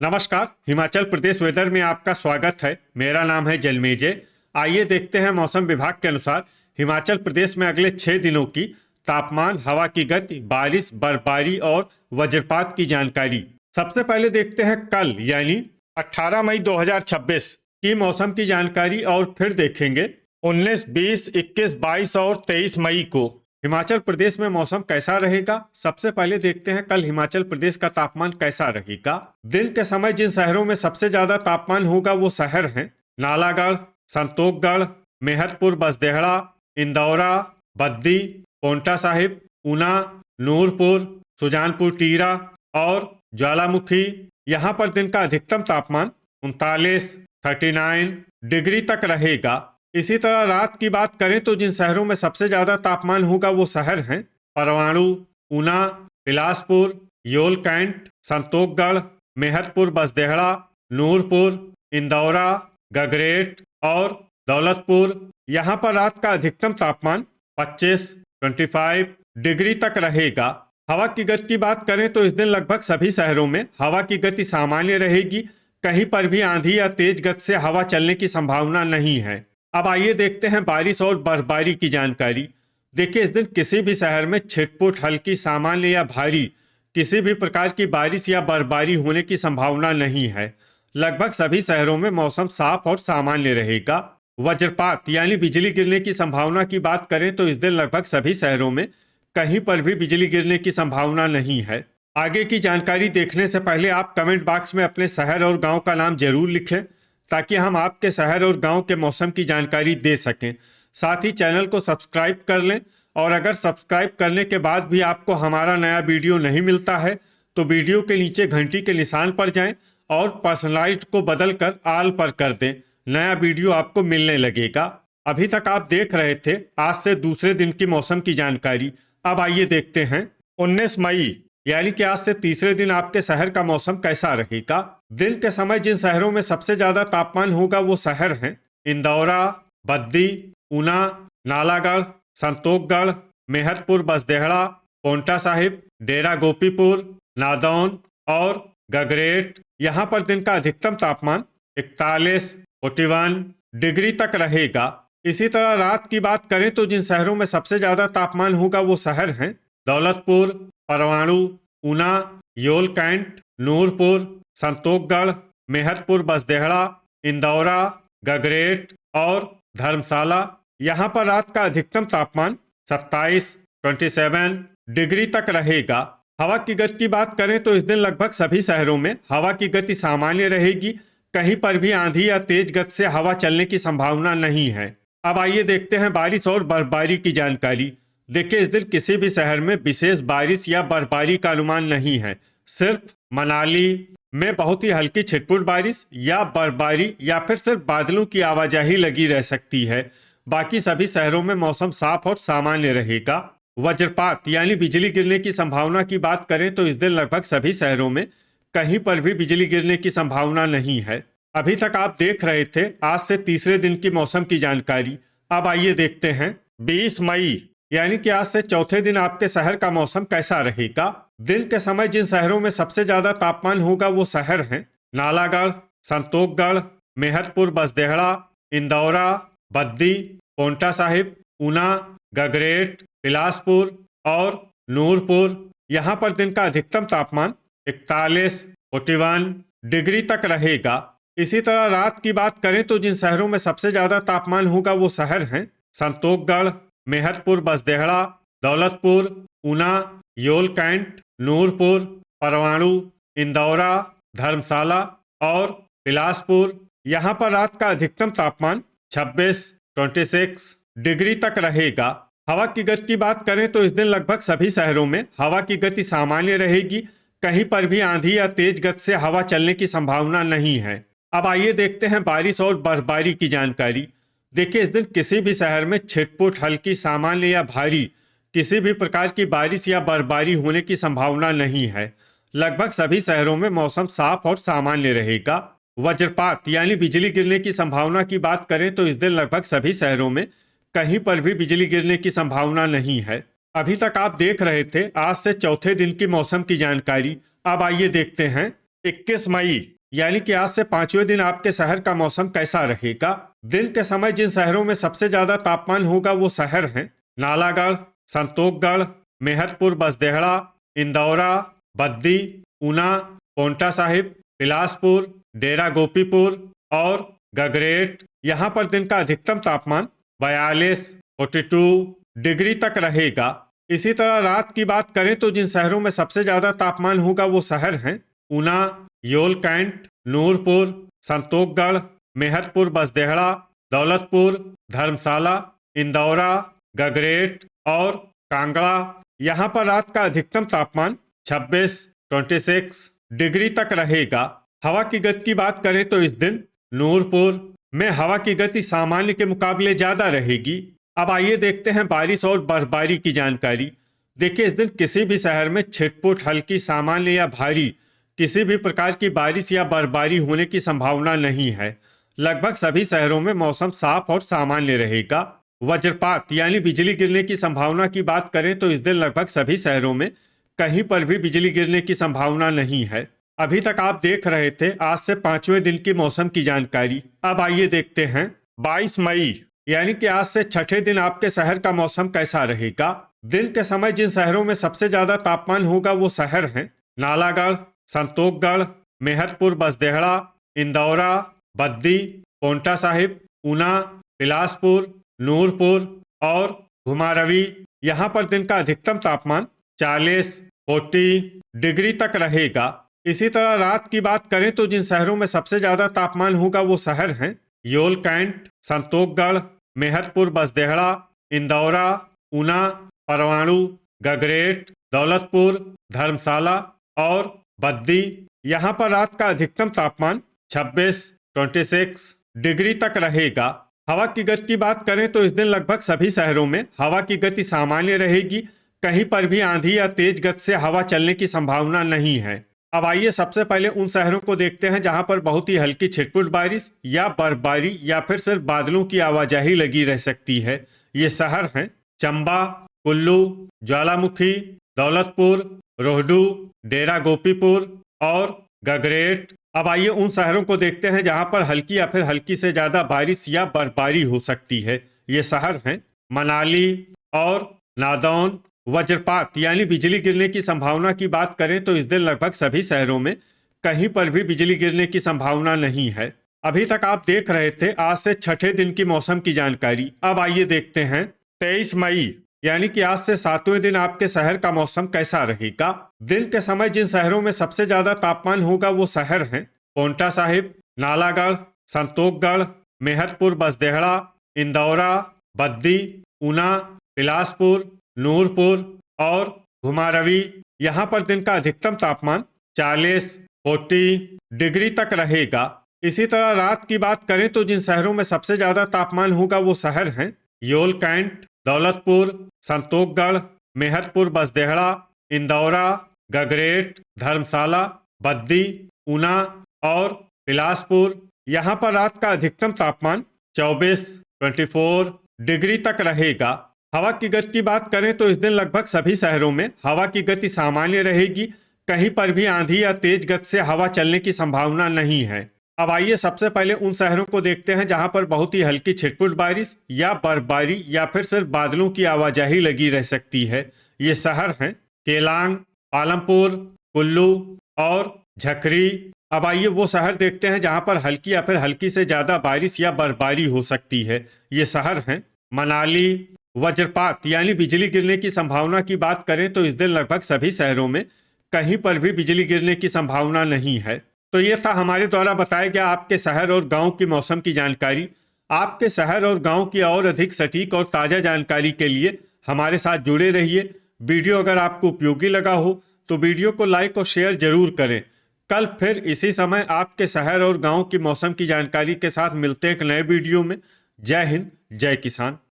नमस्कार। हिमाचल प्रदेश वेदर में आपका स्वागत है। मेरा नाम है जलमेजय। आइए देखते हैं मौसम विभाग के अनुसार हिमाचल प्रदेश में अगले 6 दिनों की तापमान, हवा की गति, बारिश, बर्फबारी और वज्रपात की जानकारी। सबसे पहले देखते हैं कल यानी 18 मई 2026 की मौसम की जानकारी और फिर देखेंगे 19, 20, 21, 22 और 23 मई को हिमाचल प्रदेश में मौसम कैसा रहेगा। सबसे पहले देखते हैं कल हिमाचल प्रदेश का तापमान कैसा रहेगा। दिन के समय जिन शहरों में सबसे ज्यादा तापमान होगा वो शहर हैं नालागढ़, संतोखगढ़, मेहतपुर, बसदेहड़ा, इंदौरा, बद्दी, पोंटा साहिब, ऊना, नूरपुर, सुजानपुर टीरा और ज्वालामुखी। यहाँ पर दिन का अधिकतम तापमान 39, 39 डिग्री तक रहेगा। इसी तरह रात की बात करें तो जिन शहरों में सबसे ज्यादा तापमान होगा वो शहर हैं परवाणु, ऊना, बिलासपुर, योल कैंट, संतोखगढ़, मेहतपुर, बसदेहड़ा, नूरपुर, इंदौरा, गगरेट और दौलतपुर। यहाँ पर रात का अधिकतम तापमान 25, 25 डिग्री तक रहेगा। हवा की गति की बात करें तो इस दिन लगभग सभी शहरों में हवा की गति सामान्य रहेगी। कहीं पर भी आंधी या तेज गति से हवा चलने की संभावना नहीं है। अब आइए देखते हैं बारिश और बर्फबारी की जानकारी। देखिए, इस दिन किसी भी शहर में छिटपुट, हल्की, सामान्य या भारी किसी भी प्रकार की बारिश या बर्फबारी होने की संभावना नहीं है। लगभग सभी शहरों में मौसम साफ और सामान्य रहेगा। वज्रपात यानी बिजली गिरने की संभावना की बात करें तो इस दिन लगभग सभी शहरों में कहीं पर भी बिजली गिरने की संभावना नहीं है। आगे की जानकारी देखने से पहले आप कमेंट बॉक्स में अपने शहर और गांव का नाम जरूर लिखें ताकि हम आपके शहर और गांव के मौसम की जानकारी दे सकें। साथ ही चैनल को सब्सक्राइब कर लें और अगर सब्सक्राइब करने के बाद भी आपको हमारा नया वीडियो नहीं मिलता है तो वीडियो के नीचे घंटी के निशान पर जाएं और पर्सनलाइज्ड को बदलकर ऑल पर कर दें। नया वीडियो आपको मिलने लगेगा। अभी तक आप देख रहे थे आज से दूसरे दिन की मौसम की जानकारी। अब आइए देखते हैं 19 मई यानी कि आज से तीसरे दिन आपके शहर का मौसम कैसा रहेगा। दिन के समय जिन शहरों में सबसे ज्यादा तापमान होगा वो शहर हैं इंदौरा, बद्दी, ऊना, नालागढ़, संतोखगढ़, मेहतपुर, बसदेहड़ा, पोंटा साहिब, डेरा गोपीपुर, नादौन और गगरेट। यहाँ पर दिन का अधिकतम तापमान 41, 41 डिग्री तक रहेगा। इसी तरह रात की बात करें तो जिन शहरों में सबसे ज्यादा तापमान होगा वो शहर हैं दौलतपुर, परवाणु, ऊना, योल कैंट, नूरपुर, संतोखगढ़, मेहतपुर, बसदेहड़ा, इंदौरा, गगरेट और धर्मशाला। यहाँ पर रात का अधिकतम तापमान 27, 27 डिग्री तक रहेगा। हवा की गति की बात करें तो इस दिन लगभग सभी शहरों में हवा की गति सामान्य रहेगी। कहीं पर भी आंधी या तेज गति से हवा चलने की संभावना नहीं है। अब आइए देखते हैं बारिश और बर्फबारी की जानकारी। देखिए, इस दिन किसी भी शहर में विशेष बारिश या बर्फबारी का अनुमान नहीं है। सिर्फ मनाली में बहुत ही हल्की छिटपुट बारिश या बर्फबारी या फिर सिर्फ बादलों की आवाजाही लगी रह सकती है। बाकी सभी शहरों में मौसम साफ और सामान्य रहेगा। वज्रपात यानी बिजली गिरने की संभावना की बात करें तो इस दिन लगभग सभी शहरों में कहीं पर भी बिजली गिरने की संभावना नहीं है। अभी तक आप देख रहे थे आज से तीसरे दिन की मौसम की जानकारी। अब आइए देखते हैं 20 मई यानी कि आज से चौथे दिन आपके शहर का मौसम कैसा रहेगा। दिन के समय जिन शहरों में सबसे ज्यादा तापमान होगा वो शहर हैं नालागढ़, संतोखगढ़, मेहतपुर, बसदेहड़ा, इंदौरा, बद्दी, पोंटा साहिब, ऊना, गगरेट, बिलासपुर और नूरपुर। यहाँ पर दिन का अधिकतम तापमान 41, 41 डिग्री तक रहेगा। इसी तरह रात की बात करें तो जिन शहरों में सबसे ज्यादा तापमान होगा वो शहर हैं संतोखगढ़, मेहतपुर, बसदेहड़ा, दौलतपुर, ऊना, योल कैंट, नूरपुर, परवाणु, इंदौरा, धर्मशाला और बिलासपुर। यहाँ पर रात का अधिकतम तापमान 26, 26 डिग्री तक रहेगा। हवा की गति की बात करें तो इस दिन लगभग सभी शहरों में हवा की गति सामान्य रहेगी। कहीं पर भी आंधी या तेज गति से हवा चलने की संभावना नहीं है। अब आइए देखते हैं बारिश और बर्फबारी की जानकारी। देखिए, इस दिन किसी भी शहर में छिटपुट, हल्की, सामान्य या भारी किसी भी प्रकार की बारिश या बर्फबारी होने की संभावना नहीं है। लगभग सभी शहरों में मौसम साफ और सामान्य रहेगा। वज्रपात यानी बिजली गिरने की संभावना की बात करें तो इस दिन लगभग सभी शहरों में कहीं पर भी बिजली गिरने की संभावना नहीं है। अभी तक आप देख रहे थे आज से चौथे दिन की मौसम की जानकारी। अब आइए देखते हैं 21 मई यानी कि आज से 5वें दिन आपके शहर का मौसम कैसा रहेगा। दिन के समय जिन शहरों में सबसे ज्यादा तापमान होगा वो शहर हैं नालागढ़, संतोखगढ़, मेहतपुर बसदेहड़ा, इंदौरा, बद्दी, ऊना, पोंटा साहिब, बिलासपुर, डेरा गोपीपुर और गगरेट। यहाँ पर दिन का अधिकतम तापमान 42 डिग्री तक रहेगा। इसी तरह रात की बात करें तो जिन शहरों में सबसे ज्यादा तापमान होगा वो शहर हैं ऊना, योल कैंट, नूरपुर, संतोखगढ़, मेहतपुर बसदेहड़ा, दौलतपुर, धर्मशाला, इंदौरा, गगरेट और कांगड़ा। यहाँ पर रात का अधिकतम तापमान 26 डिग्री तक रहेगा। हवा की गति की बात करें तो इस दिन नूरपुर में हवा की गति सामान्य के मुकाबले ज्यादा रहेगी। अब आइए देखते हैं बारिश और बर्फबारी की जानकारी। देखिए, इस दिन किसी भी शहर में छिटपुट, हल्की, सामान्य या भारी किसी भी प्रकार की बारिश या बर्फबारी होने की संभावना नहीं है। लगभग सभी शहरों में मौसम साफ और सामान्य रहेगा। वज्रपात यानी बिजली गिरने की संभावना की बात करें तो इस दिन लगभग सभी शहरों में कहीं पर भी बिजली गिरने की संभावना नहीं है। अभी तक आप देख रहे थे आज से 5वें दिन की मौसम की जानकारी। अब आइए देखते हैं 22 मई यानी कि आज से 6ठे दिन आपके शहर का मौसम कैसा रहेगा। दिन के समय जिन शहरों में सबसे ज्यादा तापमान होगा वो शहर हैं नालागढ़, संतोखगढ़, मेहतपुर बसदेहड़ा, इंदौरा, बद्दी, पोंटा साहिब, ऊना, बिलासपुर, नूरपुर और घुमारवी। यहाँ पर दिन का अधिकतम तापमान 40 डिग्री तक रहेगा। इसी तरह रात की बात करें तो जिन शहरों में सबसे ज्यादा तापमान होगा वो शहर हैं योल कैंट, संतोखगढ़, मेहतपुर बसदेहड़ा, इंदौरा, ऊना, परवाणु, गगरेट, दौलतपुर, धर्मशाला और बद्दी। यहाँ पर रात का अधिकतम तापमान 26 डिग्री तक रहेगा। हवा की गति की बात करें तो इस दिन लगभग सभी शहरों में हवा की गति सामान्य रहेगी। कहीं पर भी आंधी या तेज गति से हवा चलने की संभावना नहीं है। अब आइए सबसे पहले उन शहरों को देखते हैं जहां पर बहुत ही हल्की छिटपुट बारिश या बर्फबारी या फिर सिर्फ बादलों की आवाजाही लगी रह सकती है। ये शहर हैं चंबा, कुल्लू, ज्वालामुखी, दौलतपुर, रोहडू, डेरा गोपीपुर और गगरेट। अब आइए उन शहरों को देखते हैं जहां पर हल्की या फिर हल्की से ज्यादा बारिश या बर्फबारी हो सकती है। ये शहर हैं मनाली और नादौन। वज्रपात यानी बिजली गिरने की संभावना की बात करें तो इस दिन लगभग सभी शहरों में कहीं पर भी बिजली गिरने की संभावना नहीं है। अभी तक आप देख रहे थे आज से 6ठे दिन की मौसम की जानकारी। अब आइए देखते हैं 23 मई यानी कि आज से 7वें दिन आपके शहर का मौसम कैसा रहेगा। दिन के समय जिन शहरों में सबसे ज्यादा तापमान होगा वो शहर हैं पोंटा साहिब, नालागढ़, संतोखगढ़, मेहतपुर बसदेहड़ा, इंदौरा, बद्दी, ऊना, बिलासपुर, नूरपुर और घुमारवी। यहाँ पर दिन का अधिकतम तापमान 40 डिग्री तक रहेगा। इसी तरह रात की बात करें तो जिन शहरों में सबसे ज्यादा तापमान होगा वो शहर हैं योल कैंट, दौलतपुर, संतोखगढ़, मेहतपुर बसदेहड़ा, इंदौरा, गगरेट, धर्मशाला, बद्दी, ऊना और बिलासपुर। यहाँ पर रात का अधिकतम तापमान 24 डिग्री तक रहेगा। हवा की गति की बात करें तो इस दिन लगभग सभी शहरों में हवा की गति सामान्य रहेगी। कहीं पर भी आंधी या तेज गति से हवा चलने की संभावना नहीं है। अब आइए सबसे पहले उन शहरों को देखते हैं जहां पर बहुत ही हल्की छिटपुट बारिश या बर्फबारी या फिर सिर्फ बादलों की आवाजाही लगी रह सकती है। ये शहर हैं केलांग, पालमपुर, कुल्लू और झकरी। अब आइए वो शहर देखते हैं जहां पर हल्की या फिर हल्की से ज्यादा बारिश या बर्फबारी हो सकती है। ये शहर हैं मनाली। वज्रपात यानी बिजली गिरने की संभावना की बात करें तो इस दिन लगभग सभी शहरों में कहीं पर भी बिजली गिरने की संभावना नहीं है। तो ये था हमारे द्वारा बताया गया आपके शहर और गांव की मौसम की जानकारी। आपके शहर और गांव की और अधिक सटीक और ताज़ा जानकारी के लिए हमारे साथ जुड़े रहिए। वीडियो अगर आपको उपयोगी लगा हो तो वीडियो को लाइक और शेयर जरूर करें। कल फिर इसी समय आपके शहर और गांव की मौसम की जानकारी के साथ मिलते हैं एक नए वीडियो में। जय हिंद, जय किसान।